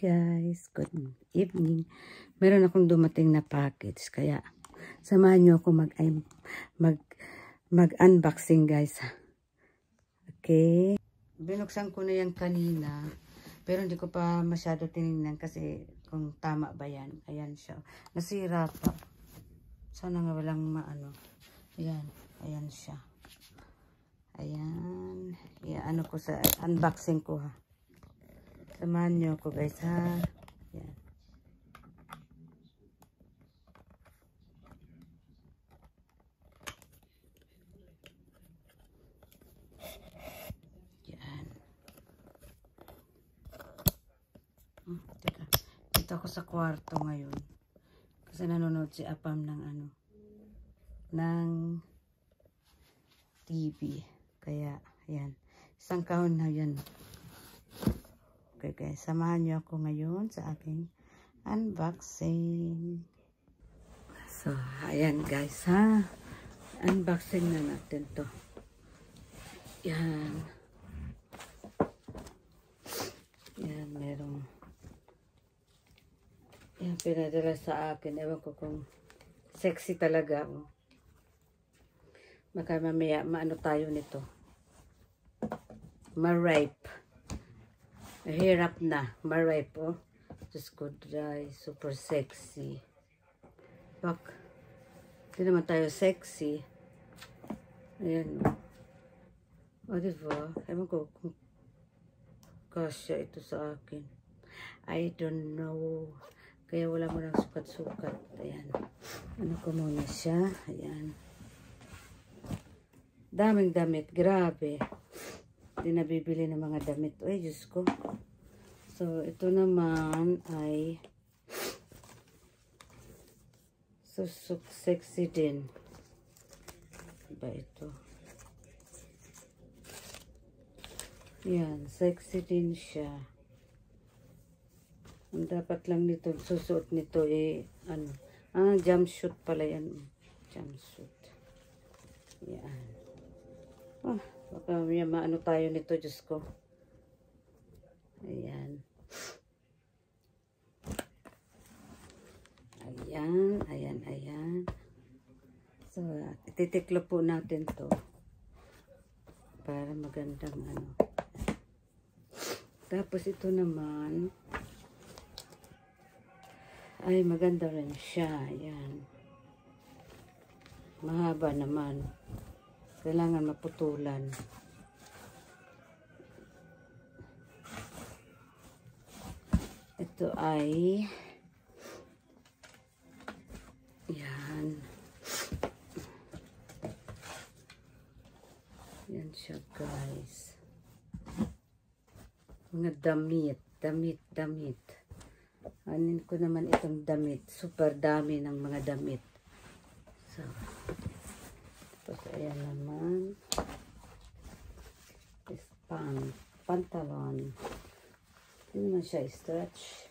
guys, good evening. Meron akong dumating na package, kaya samahan nyo ako mag-unboxing guys. Okay. Binuksan ko na yan kanina, pero hindi ko pa masyado tinignan kasi kung tama ba yan. Ayan siya. Nasira pa. Sana nga walang maano. Ayan. Ayan siya. Ayan. Ano ko sa unboxing ko ha. Samahan nyo ako guys ha. Ayan. Ayan. Teka. Dito ako sa kwarto ngayon. Kasi nanonood si Apam ng ng TV. Kaya, ayan. Isang kahon na yan. Okay guys, samahan niyo ako ngayon sa aking unboxing. So, ayan guys ha. Unboxing na natin to. Yan. Yan, merong yan, pinadala sa akin. Ewan ko kung sexy talaga ako. Baka mamaya maano tayo nito. Ma-ripe. Hirap na. Ma-ripe oh. Just good dry. Super sexy. Bak. Hindi naman tayo sexy. Ayan oh. O diba? Ewan ko kung kasya ito sa akin. I don't know. Kaya wala mo lang sukat-sukat. Ayan. Ano ko muna siya. Ayan. Daming damit. Grabe. Hindi nabibili ng mga damit. Ay, Diyos ko. So, ito naman ay sexy din. Diba ito? Yan. Sexy din siya. Ang dapat lang nito, susuot nito jumpsuit pala yan. Jumpsuit. Yan. Oh, baka maano tayo nito, Diyos ko. Ayan. Ayan, ayan, ayan. So, ititiklo po natin to para magandang Tapos ito naman ay maganda rin siya. Ayan. Mahaba naman. Kailangan maputulan. Ito ay yan. Yan siya guys. Mga damit. Anin ko naman itong damit. Super dami ng mga damit. So, tapos ayan naman. Is pantalon. Hindi naman siya stretch.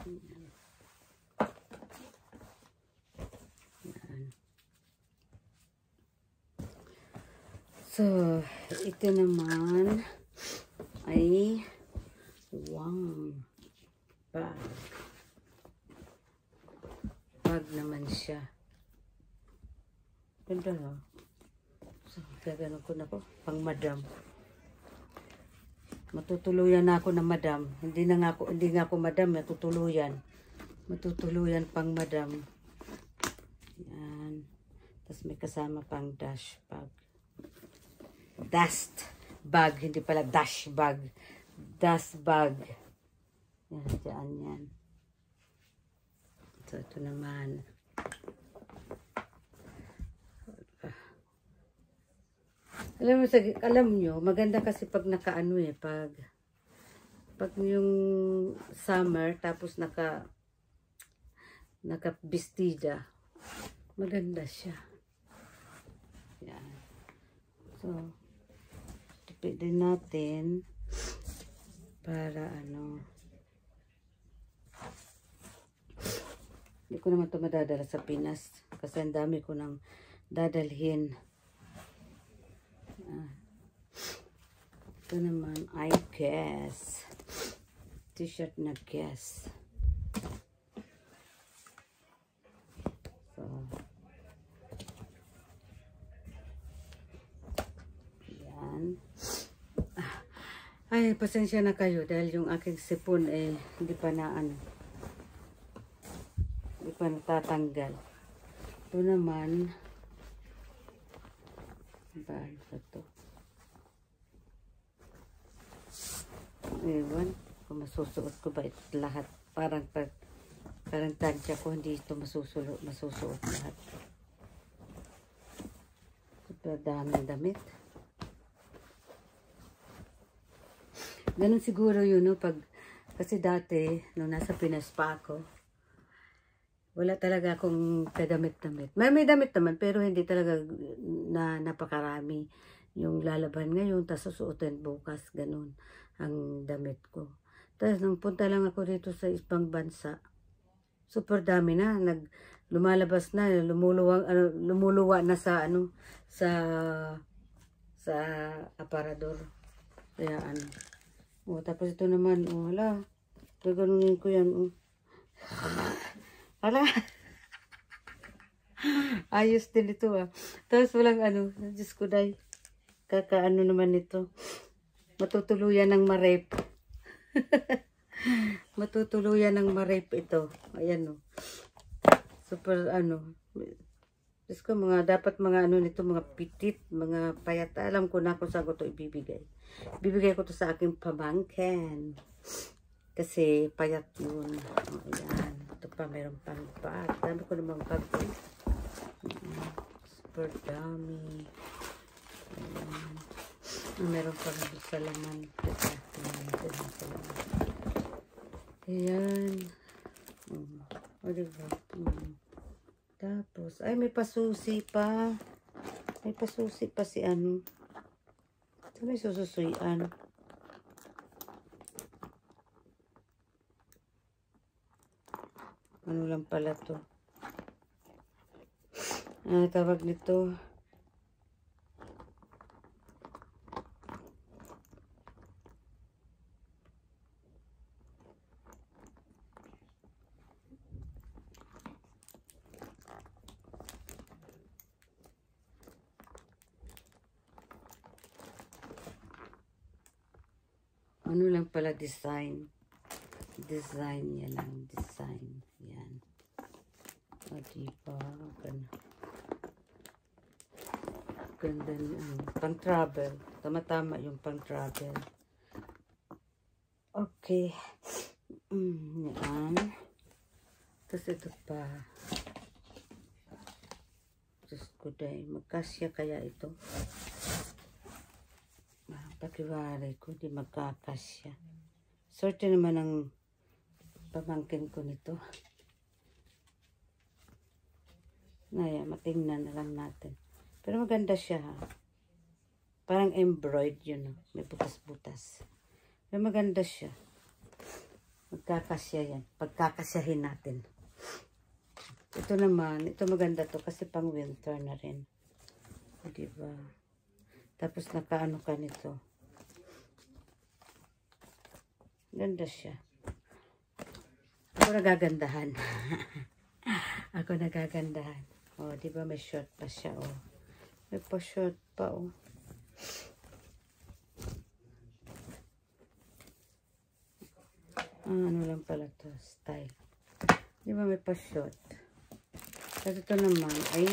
Ayan. Ayan. So, ito naman ay bag naman siya. Ganda no? So, gagano ko na po pang madam. Matutuluyan na ako ng madam. Hindi nga ako madam, matutuluyan pang madam. Yan. Tapos may kasama pang dust bag, hindi pala dash bag. Dust bag. Yan, dyan yan. So, ito naman. Alam nyo, maganda kasi pag nakaano pag yung summer, tapos naka-bestida. Maganda siya. Yan. So, tipid din natin para hindi ko naman ito madadala sa Pinas kasi ang dami ko nang dadalhin. Ito naman, I guess. T-shirt na guess. So, yan. Ay, pasensya na kayo dahil yung aking sipon hindi pa hindi pa natatanggal. Ito naman, ba ito? Ewan, kung masusuot ko ba ito lahat. Parang tansya ko, hindi ito masusuot lahat. Super daming damit. Ganun siguro yun, no? Kasi dati, nung nasa Pinas pa ako, wala talaga akong kadamit-damit. May damit naman, pero hindi talaga na napakarami. Yung lalaban ngayon, tapos susuotin bukas, ganun ang damit ko. Tapos nung punta lang ako dito sa ibang bansa, super dami na. Lumalabas na, lumuluwa na sa sa aparador. Kaya tapos ito naman, wala. Gaganunin ko yan, Hala. Ayos din ito, Tapos walang Diyos ko, day. Kakaano naman ito. Matutuluyan ng ma-rape. Matutuluyan ng ma-rape ito. Ayan, Super, Diyos ko, dapat mga nito, mga pitit, mga payat. Alam ko na kung saan ko ito ibibigay. Bibigay ko ito sa aking pamangkin. Kasi payat yun. Ayan. Ito pa, mayroon pang bag. Dami ko namang bag. Super dami. Ayan. Meron pang salaman. Ayan. O, diba? Tapos, ay, may pasusi pa. May pasusi pa si Ito may sususuyan. Ano lang pala to? Tawag nito. Ano lang pala design. Design yan lang. Design. Yan. O, diba? Ganda niya. Pang travel. Tama-tama yung pang travel. Okay. Yan. Tapos ito pa. Diyos ko dahil. Magkasya kaya ito? Pakiwari ko. Di magkakasya. Sorte naman ang pamangkin ko nito. Matingnan na lang natin. Pero maganda siya, Parang embroidered yun, May butas-butas. Pero maganda siya. Magkakasya yan. Pagkakasyahin natin. Ito naman, ito maganda to kasi pang winter na rin. Diba? Tapos nakaano ka nito. Ganda siya. Ako nagagandahan. Ako nagagandahan. Diba may short pa siya, May pa short pa, Ano lang pala to, style. Diba may pa short. At ito naman ay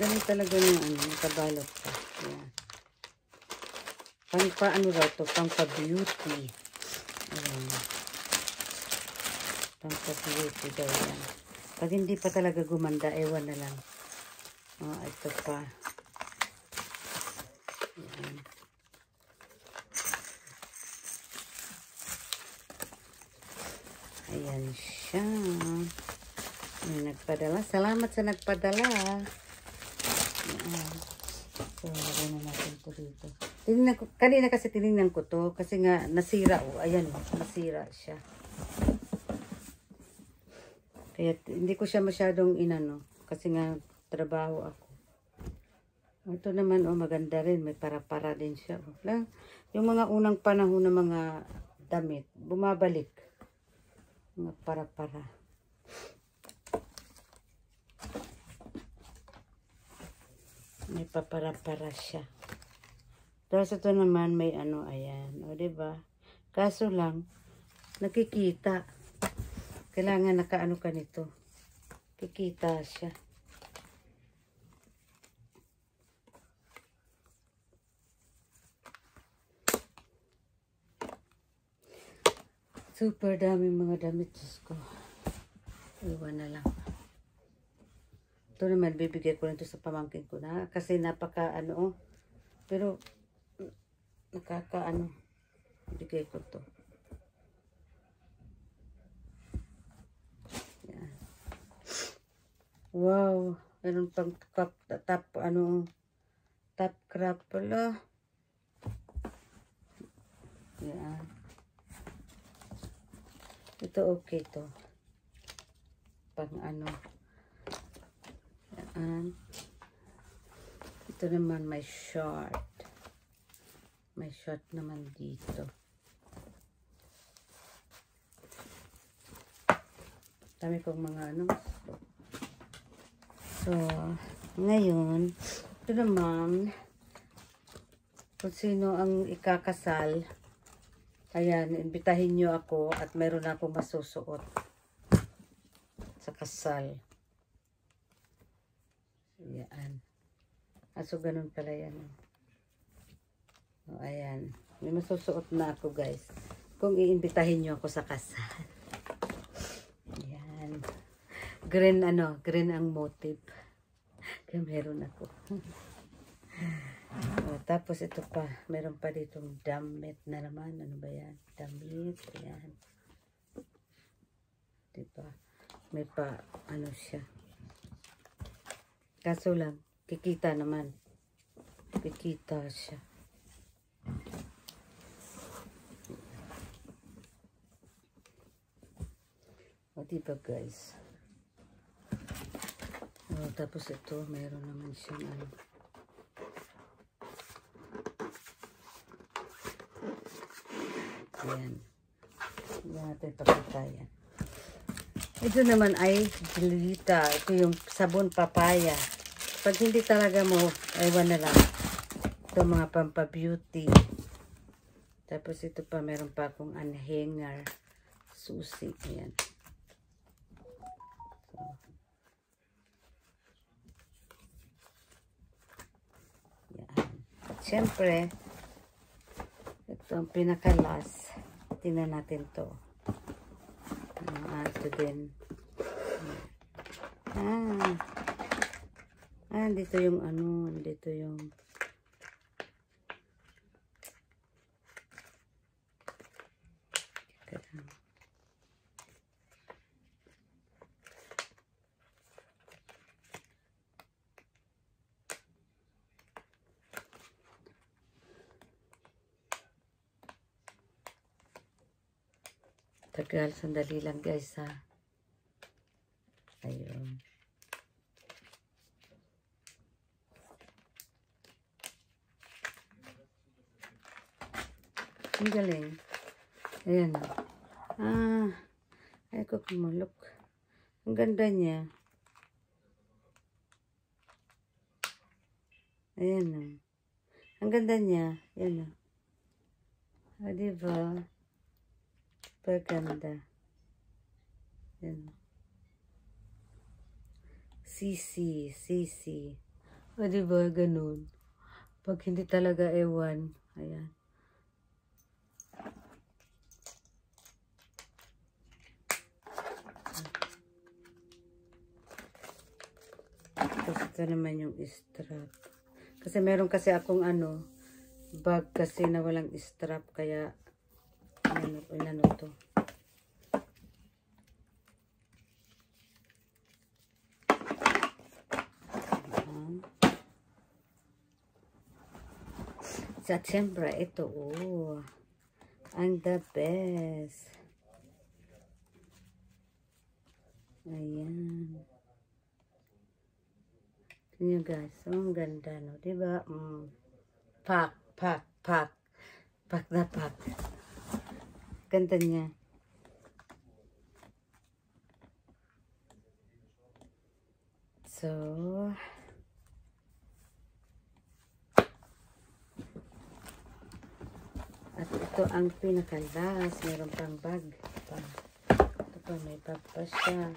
ganun talaga yung nakabalot pa. Ayan. Pang raw to, pang pa-beauty. Ayan. Pang pa-beauty daw yan. Pag hindi pa talaga gumanda, ewan na lang. Ito pa. Ayan. Ayan siya. May nagpadala. Salamat sa nagpadala. So, lagay na natin ito dito. Kanina kasi tinignan ko to. Kasi nga, nasira. Ayan, nasira siya. Kaya hindi ko siya masyadong inano. Kasi nga trabaho ako. Ito naman, oh, maganda rin. May para-para din siya. Oh. Yung mga unang panahon ng mga damit, bumabalik. Mga para-para. May papara-para siya. Tapos ito naman may ano, ayan. O, diba? Kaso lang, nakikita. Kailangan nakaano ka nito. Kikita siya. Super daming mga damit. Diyos ko. Iwan na lang. Ito naman, bibigay ko lang ito sa pamangkin ko na. Kasi napaka ano. Pero, nakaka ano. Bigay ko to. Yan. Wow. Meron pang top crop pala. Yan. Ito okay to. Pang ano. Yan. Ito naman may short. May short naman dito. Dami kong mga ano. So, ngayon, ito naman, kung sino ang ikakasal, ayan, imbitahin nyo ako at meron akong masusuot sa kasal. Ayan. So, ganun pala yan. O, ayan. May masusuot na ako, guys. Kung iimbitahin nyo ako sa kasal. Ayan. Green, green ang motive. Kaya meron ako. O, tapos ito pa. Meron pa ditong damit na naman. Ano ba yan? Damit. Ayan. Diba? May pa, ano siya. Kaso lang, kikita naman. Kikita siya. O, diba guys? O, tapos ito, meron naman siyang ano. Ayan. Hindi natin pakita yan. Ito naman ay Glita. Ito yung sabon papaya. Pag hindi talaga mo, aywan na lang. Ito mga pampabeauty. Tapos ito pa, meron pa akong hanger. Susi. Ayan. Siyempre, ito ang pinakalas. Tingnan natin to. Ito din. Dito yung ano, dito yung tagal, sandali lang guys ha. Ayun. Ang galing. Ayan. Ay ko kumulok. Ang ganda niya. Ayan. Ang ganda niya. Ayan. Diba? Paganda. Yan. Sisi. O, diba? Ganun. Pag hindi talaga ewan. Ayan. Tapos ito naman yung strap. Kasi meron kasi akong bag kasi na walang strap. Kaya inano to. Sa siyempre, ito, ang the best. Ayan. Tingnan guys. Ang ganda, no? Diba? Pak. Pak na pak. Ganda niya. So, at ito ang pinakalas. Meron pang bag. Ito pa, may bag pa siya.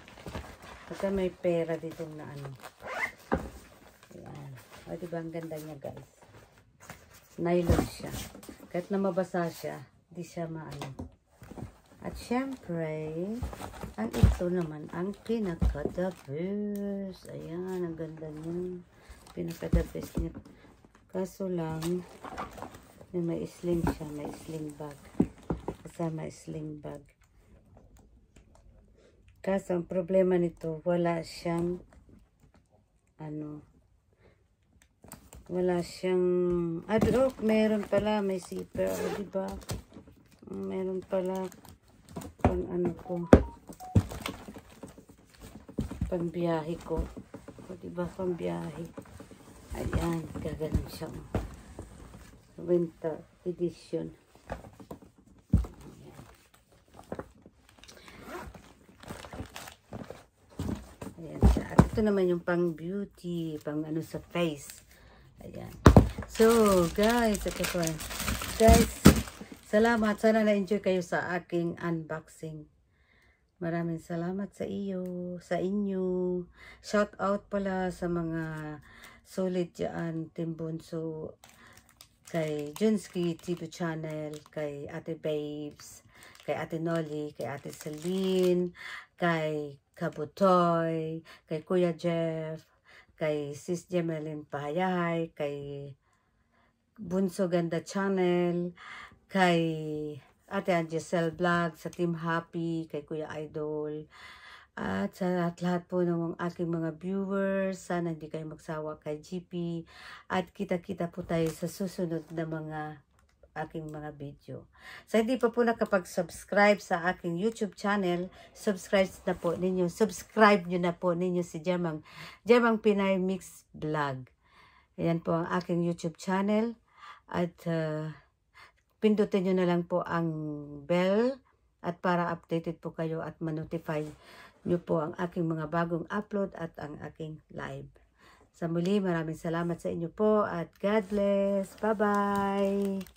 Pagka may pera dito na ano. Ayan. O, diba ang ganda niya guys. Nylon siya. Kahit na mabasa siya, di siya maano. At syempre, ang ito naman, ang pinaka-the best. Ayan, ang ganda niya. Pinaka-the best niya. Kaso lang, may sling siya, may sling bag. Kasama sling bag. Kaso, ang problema nito, wala siyang, wala siyang, meron pala, may zipper, diba? Meron pala, pang pang biyahe ko. O, diba, pang biyahe. Ayan, gaganon siya. Winter edition. Ayan siya. At ito naman yung pang beauty, pang sa face. Ayan. So, guys, ito po. Guys, salamat. Sana na-enjoy kayo sa aking unboxing. Maraming salamat sa inyo. Shout out pala sa mga solid dyan, Team Bunso, kay Junski TV channel, kay Ate Babes, kay Ate Nolly, kay Ate Celine, kay Kabutoy, kay Kuya Jeff, kay Sis Jemelyn Pahayay, kay Bunso Ganda channel, kay Ate Angisel Vlog, sa Team Happy, kay Kuya Idol, at sa lahat po ng aking mga viewers. Sana hindi kayo magsawa kay GP, at kita-kita po tayo sa susunod na mga aking mga video. Sa hindi pa po nakapag-subscribe sa aking YouTube channel, subscribe nyo na po ninyo si Gemang Pinay Mix Vlog. Ayan po ang aking YouTube channel, at pindutin nyo na lang po ang bell, at para updated po kayo at ma-notify nyo po ang aking mga bagong upload at ang aking live. Sa muli, maraming salamat sa inyo po, at God bless. Bye-bye!